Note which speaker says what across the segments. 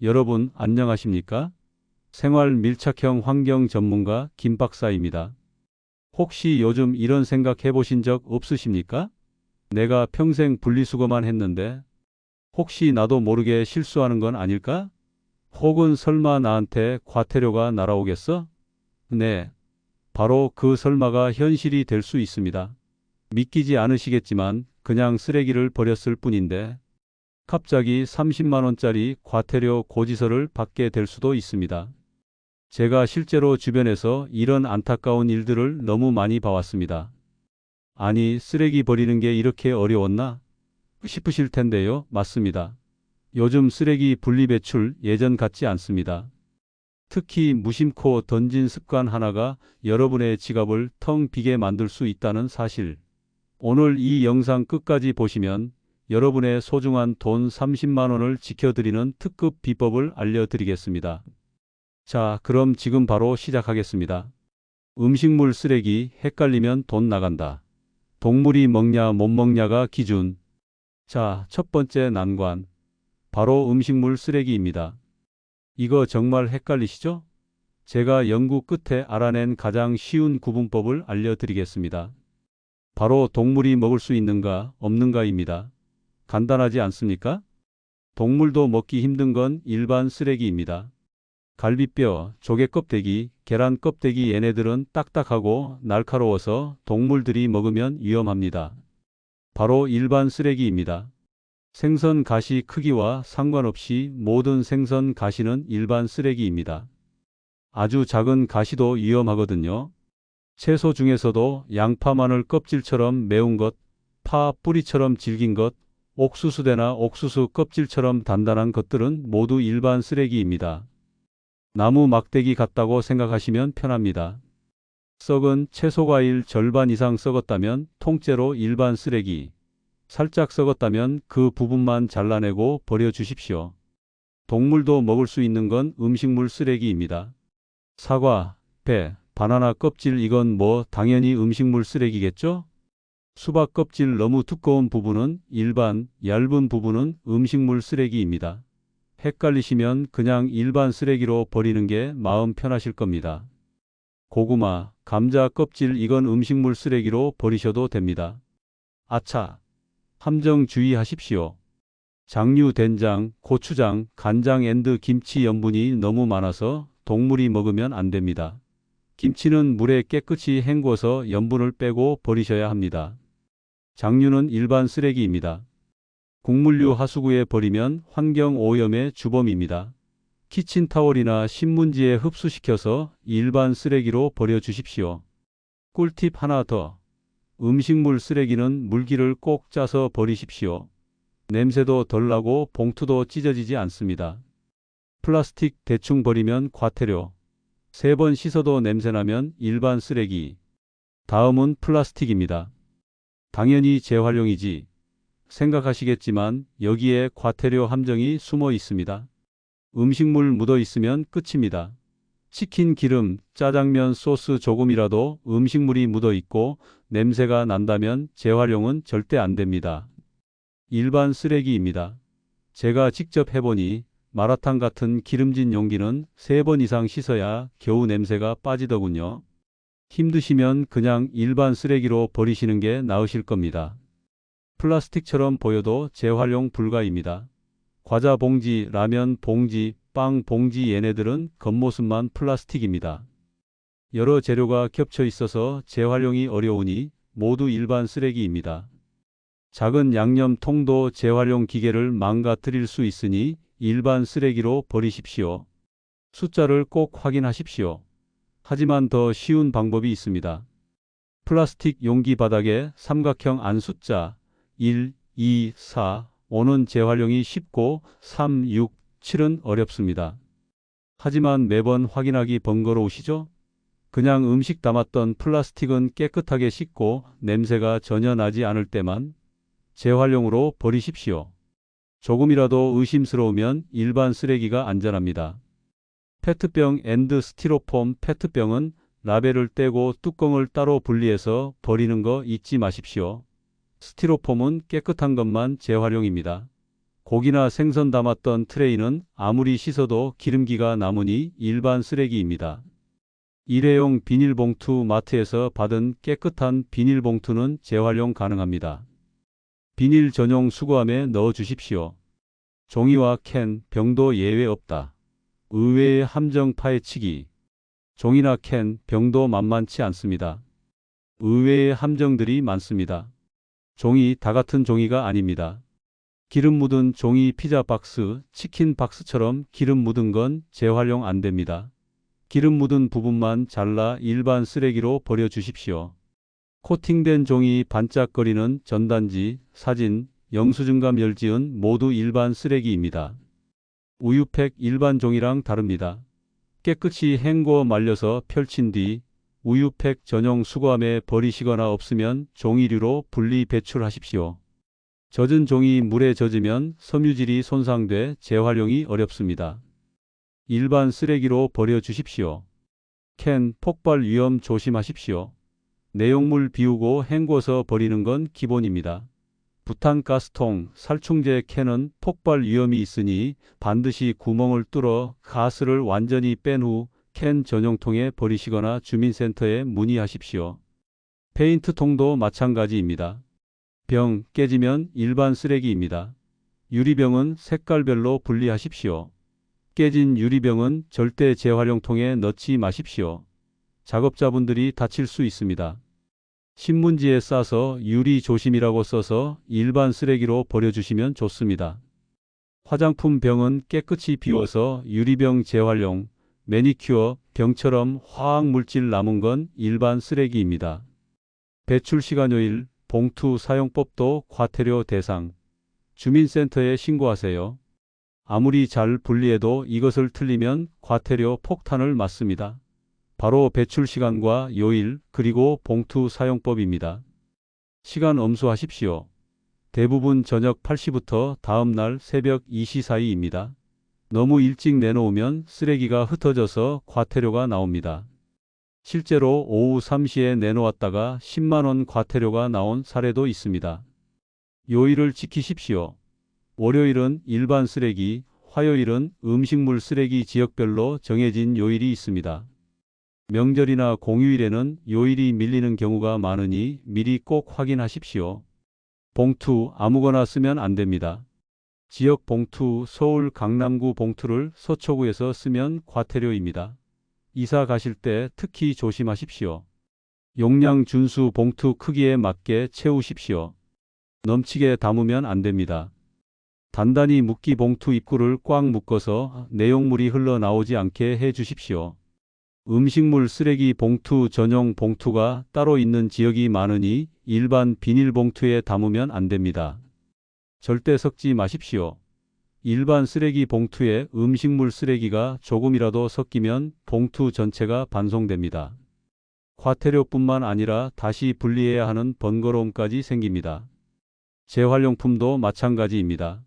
Speaker 1: 여러분 안녕하십니까? 생활 밀착형 환경 전문가 김 박사입니다. 혹시 요즘 이런 생각 해보신 적 없으십니까? 내가 평생 분리수거만 했는데 혹시 나도 모르게 실수하는 건 아닐까? 혹은 설마 나한테 과태료가 날아오겠어? 네, 바로 그 설마가 현실이 될 수 있습니다. 믿기지 않으시겠지만 그냥 쓰레기를 버렸을 뿐인데 갑자기 30만 원짜리 과태료 고지서를 받게 될 수도 있습니다. 제가 실제로 주변에서 이런 안타까운 일들을 너무 많이 봐왔습니다. 아니, 쓰레기 버리는 게 이렇게 어려웠나? 싶으실 텐데요. 맞습니다. 요즘 쓰레기 분리배출 예전 같지 않습니다. 특히 무심코 던진 습관 하나가 여러분의 지갑을 텅 비게 만들 수 있다는 사실. 오늘 이 영상 끝까지 보시면 여러분의 소중한 돈 30만 원을 지켜드리는 특급 비법을 알려드리겠습니다. 자, 그럼 지금 바로 시작하겠습니다. 음식물 쓰레기 헷갈리면 돈 나간다. 동물이 먹냐 못 먹냐가 기준. 자, 첫 번째 난관. 바로 음식물 쓰레기입니다. 이거 정말 헷갈리시죠? 제가 연구 끝에 알아낸 가장 쉬운 구분법을 알려드리겠습니다. 바로 동물이 먹을 수 있는가 없는가입니다. 간단하지 않습니까? 동물도 먹기 힘든 건 일반 쓰레기입니다. 갈비뼈, 조개 껍데기, 계란 껍데기 얘네들은 딱딱하고 날카로워서 동물들이 먹으면 위험합니다. 바로 일반 쓰레기입니다. 생선 가시 크기와 상관없이 모든 생선 가시는 일반 쓰레기입니다. 아주 작은 가시도 위험하거든요. 채소 중에서도 양파 마늘 껍질처럼 매운 것, 파 뿌리처럼 질긴 것, 옥수수대나 옥수수 껍질처럼 단단한 것들은 모두 일반 쓰레기입니다. 나무 막대기 같다고 생각하시면 편합니다. 썩은 채소 과일 절반 이상 썩었다면 통째로 일반 쓰레기. 살짝 썩었다면 그 부분만 잘라내고 버려주십시오. 동물도 먹을 수 있는 건 음식물 쓰레기입니다. 사과, 배, 바나나 껍질 이건 뭐 당연히 음식물 쓰레기겠죠? 수박 껍질 너무 두꺼운 부분은 일반, 얇은 부분은 음식물 쓰레기입니다. 헷갈리시면 그냥 일반 쓰레기로 버리는 게 마음 편하실 겁니다. 고구마, 감자 껍질 이건 음식물 쓰레기로 버리셔도 됩니다. 아차! 함정 주의하십시오. 장류 된장, 고추장, 간장 앤드 김치 염분이 너무 많아서 동물이 먹으면 안 됩니다. 김치는 물에 깨끗이 헹궈서 염분을 빼고 버리셔야 합니다. 장류는 일반 쓰레기입니다. 곡물류 하수구에 버리면 환경 오염의 주범입니다. 키친타월이나 신문지에 흡수시켜서 일반 쓰레기로 버려주십시오. 꿀팁 하나 더. 음식물 쓰레기는 물기를 꼭 짜서 버리십시오. 냄새도 덜 나고 봉투도 찢어지지 않습니다. 플라스틱 대충 버리면 과태료. 3번 씻어도 냄새나면 일반 쓰레기. 다음은 플라스틱입니다. 당연히 재활용이지 생각하시겠지만 여기에 과태료 함정이 숨어 있습니다. 음식물 묻어 있으면 끝입니다. 치킨 기름, 짜장면 소스 조금이라도 음식물이 묻어 있고 냄새가 난다면 재활용은 절대 안 됩니다. 일반 쓰레기입니다. 제가 직접 해보니 마라탕 같은 기름진 용기는 3번 이상 씻어야 겨우 냄새가 빠지더군요. 힘드시면 그냥 일반 쓰레기로 버리시는 게 나으실 겁니다. 플라스틱처럼 보여도 재활용 불가입니다. 과자 봉지, 라면 봉지, 빵 봉지 얘네들은 겉모습만 플라스틱입니다. 여러 재료가 겹쳐 있어서 재활용이 어려우니 모두 일반 쓰레기입니다. 작은 양념통도 재활용 기계를 망가뜨릴 수 있으니 일반 쓰레기로 버리십시오. 숫자를 꼭 확인하십시오. 하지만 더 쉬운 방법이 있습니다. 플라스틱 용기 바닥에 삼각형 안 숫자 1, 2, 4, 5는 재활용이 쉽고 3, 6, 7은 어렵습니다. 하지만 매번 확인하기 번거로우시죠? 그냥 음식 담았던 플라스틱은 깨끗하게 씻고 냄새가 전혀 나지 않을 때만 재활용으로 버리십시오. 조금이라도 의심스러우면 일반 쓰레기가 안전합니다. 페트병 앤드 스티로폼 페트병은 라벨을 떼고 뚜껑을 따로 분리해서 버리는 거 잊지 마십시오. 스티로폼은 깨끗한 것만 재활용입니다. 고기나 생선 담았던 트레이는 아무리 씻어도 기름기가 남으니 일반 쓰레기입니다. 일회용 비닐봉투 마트에서 받은 깨끗한 비닐봉투는 재활용 가능합니다. 비닐 전용 수거함에 넣어 주십시오. 종이와 캔, 병도 예외 없다. 의외의 함정 파헤치기. 종이나 캔, 병도 만만치 않습니다. 의외의 함정들이 많습니다. 종이 다 같은 종이가 아닙니다. 기름 묻은 종이 피자 박스, 치킨 박스처럼 기름 묻은 건 재활용 안 됩니다. 기름 묻은 부분만 잘라 일반 쓰레기로 버려 주십시오. 코팅된 종이 반짝거리는 전단지, 사진, 영수증과 멸지은 모두 일반 쓰레기입니다. 우유팩 일반 종이랑 다릅니다. 깨끗이 헹궈 말려서 펼친 뒤 우유팩 전용 수거함에 버리시거나 없으면 종이류로 분리 배출하십시오. 젖은 종이 물에 젖으면 섬유질이 손상돼 재활용이 어렵습니다. 일반 쓰레기로 버려 주십시오. 캔, 폭발 위험 조심하십시오. 내용물 비우고 헹궈서 버리는 건 기본입니다. 부탄가스통, 살충제 캔은 폭발 위험이 있으니 반드시 구멍을 뚫어 가스를 완전히 뺀 후 캔 전용통에 버리시거나 주민센터에 문의하십시오. 페인트통도 마찬가지입니다. 병, 깨지면 일반 쓰레기입니다. 유리병은 색깔별로 분리하십시오. 깨진 유리병은 절대 재활용통에 넣지 마십시오. 작업자분들이 다칠 수 있습니다. 신문지에 싸서 유리 조심이라고 써서 일반 쓰레기로 버려주시면 좋습니다. 화장품 병은 깨끗이 비워서 유리병 재활용, 매니큐어 병처럼 화학물질 남은 건 일반 쓰레기입니다. 배출시간요일, 봉투 사용법도 과태료 대상. 주민센터에 신고하세요. 아무리 잘 분리해도 이것을 틀리면 과태료 폭탄을 맞습니다. 바로 배출시간과 요일 그리고 봉투 사용법입니다. 시간 엄수하십시오. 대부분 저녁 8시부터 다음날 새벽 2시 사이입니다. 너무 일찍 내놓으면 쓰레기가 흩어져서 과태료가 나옵니다. 실제로 오후 3시에 내놓았다가 10만 원 과태료가 나온 사례도 있습니다. 요일을 지키십시오. 월요일은 일반 쓰레기, 화요일은 음식물 쓰레기 지역별로 정해진 요일이 있습니다. 명절이나 공휴일에는 요일이 밀리는 경우가 많으니 미리 꼭 확인하십시오. 봉투 아무거나 쓰면 안 됩니다. 지역 봉투, 서울 강남구 봉투를 서초구에서 쓰면 과태료입니다. 이사 가실 때 특히 조심하십시오. 용량 준수 봉투 크기에 맞게 채우십시오. 넘치게 담으면 안 됩니다. 단단히 묶기 봉투 입구를 꽉 묶어서 내용물이 흘러나오지 않게 해 주십시오. 음식물 쓰레기 봉투 전용 봉투가 따로 있는 지역이 많으니 일반 비닐봉투에 담으면 안 됩니다. 절대 섞지 마십시오. 일반 쓰레기 봉투에 음식물 쓰레기가 조금이라도 섞이면 봉투 전체가 반송됩니다. 과태료뿐만 아니라 다시 분리해야 하는 번거로움까지 생깁니다. 재활용품도 마찬가지입니다.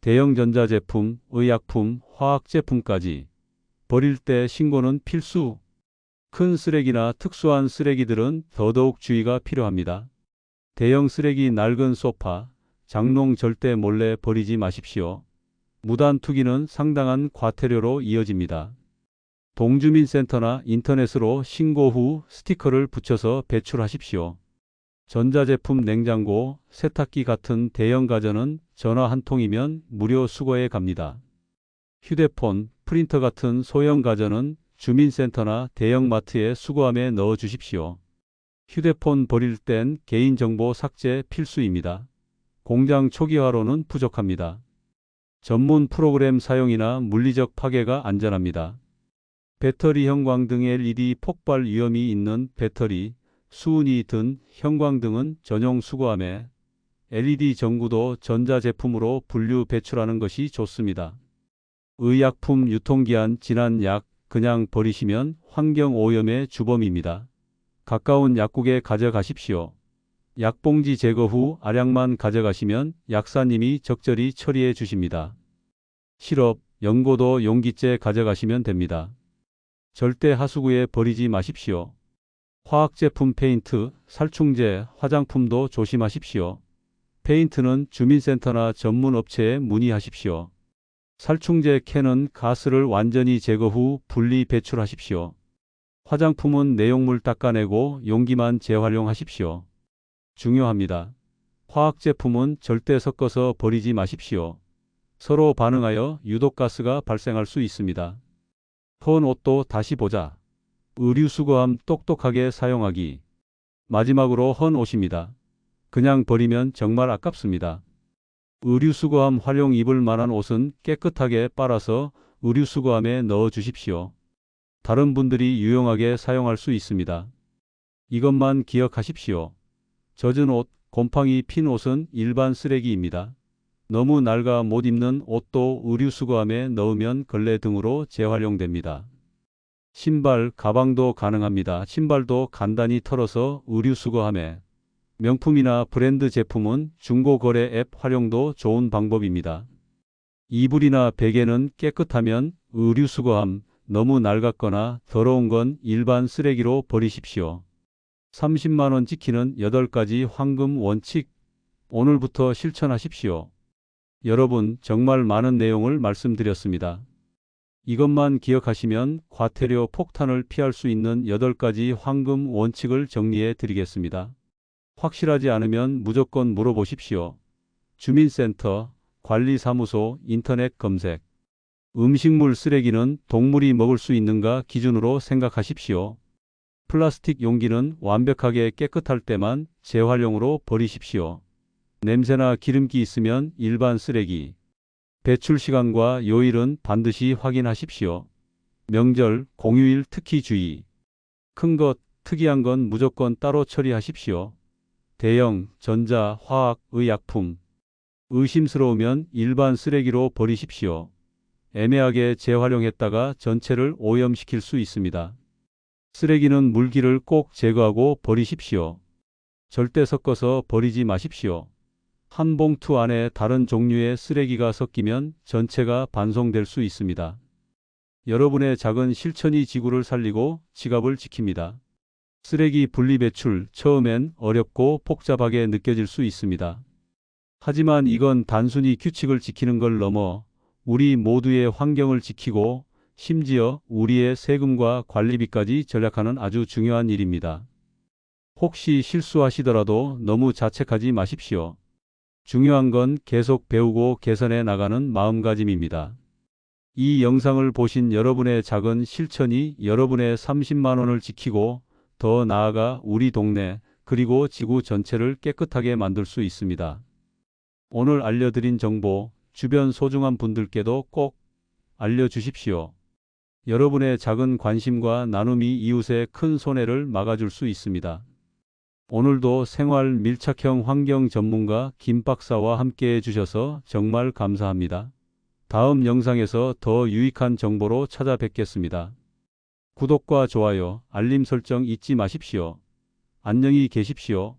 Speaker 1: 대형 전자제품, 의약품, 화학제품까지 버릴 때 신고는 필수. 큰 쓰레기나 특수한 쓰레기들은 더더욱 주의가 필요합니다. 대형 쓰레기 낡은 소파, 장롱 절대 몰래 버리지 마십시오. 무단 투기는 상당한 과태료로 이어집니다. 동주민센터나 인터넷으로 신고 후 스티커를 붙여서 배출하십시오. 전자제품 냉장고, 세탁기 같은 대형 가전은 전화 한 통이면 무료 수거해 갑니다. 휴대폰, 프린터 같은 소형 가전은 주민센터나 대형마트에 수거함에 넣어 주십시오. 휴대폰 버릴 땐 개인정보 삭제 필수입니다. 공장 초기화로는 부족합니다. 전문 프로그램 사용이나 물리적 파괴가 안전합니다. 배터리 형광등 LED 폭발 위험이 있는 배터리, 수은이 든 형광등은 전용 수거함에 LED 전구도 전자제품으로 분류 배출하는 것이 좋습니다. 의약품 유통기한 지난 약 그냥 버리시면 환경오염의 주범입니다. 가까운 약국에 가져가십시오. 약봉지 제거 후 알약만 가져가시면 약사님이 적절히 처리해 주십니다. 시럽, 연고도 용기째 가져가시면 됩니다. 절대 하수구에 버리지 마십시오. 화학제품 페인트, 살충제, 화장품도 조심하십시오. 페인트는 주민센터나 전문 업체에 문의하십시오. 살충제 캔은 가스를 완전히 제거 후 분리 배출하십시오. 화장품은 내용물 닦아내고 용기만 재활용하십시오. 중요합니다. 화학 제품은 절대 섞어서 버리지 마십시오. 서로 반응하여 유독가스가 발생할 수 있습니다. 헌 옷도 다시 보자. 의류수거함 똑똑하게 사용하기. 마지막으로 헌 옷입니다. 그냥 버리면 정말 아깝습니다. 의류수거함 활용 입을 만한 옷은 깨끗하게 빨아서 의류수거함에 넣어 주십시오. 다른 분들이 유용하게 사용할 수 있습니다. 이것만 기억하십시오. 젖은 옷, 곰팡이 핀 옷은 일반 쓰레기입니다. 너무 낡아 못 입는 옷도 의류수거함에 넣으면 걸레 등으로 재활용됩니다. 신발, 가방도 가능합니다. 신발도 간단히 털어서 의류수거함에. 명품이나 브랜드 제품은 중고거래 앱 활용도 좋은 방법입니다. 이불이나 베개는 깨끗하면 의류수거함, 너무 낡았거나 더러운 건 일반 쓰레기로 버리십시오. 30만 원 지키는 8가지 황금 원칙. 오늘부터 실천하십시오. 여러분, 정말 많은 내용을 말씀드렸습니다. 이것만 기억하시면 과태료 폭탄을 피할 수 있는 8가지 황금 원칙을 정리해 드리겠습니다. 확실하지 않으면 무조건 물어보십시오. 주민센터, 관리사무소, 인터넷 검색. 음식물 쓰레기는 동물이 먹을 수 있는가 기준으로 생각하십시오. 플라스틱 용기는 완벽하게 깨끗할 때만 재활용으로 버리십시오. 냄새나 기름기 있으면 일반 쓰레기. 배출 시간과 요일은 반드시 확인하십시오. 명절, 공휴일 특히 주의. 큰 것, 특이한 건 무조건 따로 처리하십시오. 대형, 전자, 화학, 의약품. 의심스러우면 일반 쓰레기로 버리십시오. 애매하게 재활용했다가 전체를 오염시킬 수 있습니다. 쓰레기는 물기를 꼭 제거하고 버리십시오. 절대 섞어서 버리지 마십시오. 한 봉투 안에 다른 종류의 쓰레기가 섞이면 전체가 반송될 수 있습니다. 여러분의 작은 실천이 지구를 살리고 지갑을 지킵니다. 쓰레기 분리배출, 처음엔 어렵고 복잡하게 느껴질 수 있습니다. 하지만 이건 단순히 규칙을 지키는 걸 넘어 우리 모두의 환경을 지키고 심지어 우리의 세금과 관리비까지 절약하는 아주 중요한 일입니다. 혹시 실수하시더라도 너무 자책하지 마십시오. 중요한 건 계속 배우고 개선해 나가는 마음가짐입니다. 이 영상을 보신 여러분의 작은 실천이 여러분의 30만 원을 지키고 더 나아가 우리 동네 그리고 지구 전체를 깨끗하게 만들 수 있습니다. 오늘 알려드린 정보 주변 소중한 분들께도 꼭 알려주십시오. 여러분의 작은 관심과 나눔이 이웃의 큰 손해를 막아줄 수 있습니다. 오늘도 생활 밀착형 환경 전문가 김 박사와 함께 해주셔서 정말 감사합니다. 다음 영상에서 더 유익한 정보로 찾아뵙겠습니다. 구독과 좋아요, 알림 설정 잊지 마십시오. 안녕히 계십시오.